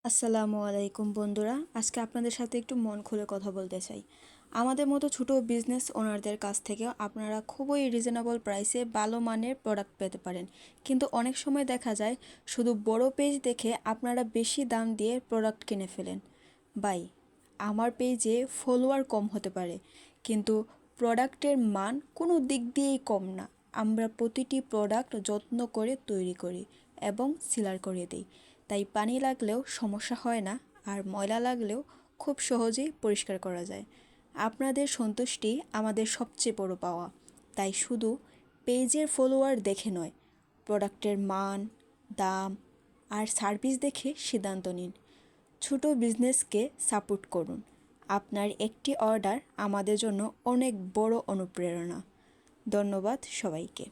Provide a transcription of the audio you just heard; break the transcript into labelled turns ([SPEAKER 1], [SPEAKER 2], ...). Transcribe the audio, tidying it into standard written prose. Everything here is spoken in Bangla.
[SPEAKER 1] আসসালামু আলাইকুম বন্ধুরা, আজকে আপনাদের সাথে একটু মন খুলে কথা বলতে চাই। আমাদের মতো ছোট বিজনেস ওনারদের কাছ থেকেও আপনারা খুবই রিজনেবল প্রাইসে ভালো মানের প্রোডাক্ট পেতে পারেন। কিন্তু অনেক সময় দেখা যায় শুধু বড় পেজ দেখে আপনারা বেশি দাম দিয়ে প্রোডাক্ট কিনে ফেলেন। বাই, আমার পেজে ফলোয়ার কম হতে পারে, কিন্তু প্রোডাক্টের মান কোনো দিক দিয়েই কম না। আমরা প্রতিটি প্রোডাক্ট যত্ন করে তৈরি করি এবং সিলার করে দিই, তাই পানি লাগলেও সমস্যা হয় না, আর ময়লা লাগলেও খুব সহজেই পরিষ্কার করা যায়। আপনাদের সন্তুষ্টি আমাদের সবচেয়ে বড় পাওয়া। তাই শুধু পেজের ফলোয়ার দেখে নয়, প্রোডাক্টের মান, দাম আর সার্ভিস দেখে সিদ্ধান্ত নিন। ছোট বিজনেসকে সাপোর্ট করুন। আপনার একটি অর্ডার আমাদের জন্য অনেক বড় অনুপ্রেরণা। ধন্যবাদ সবাইকে।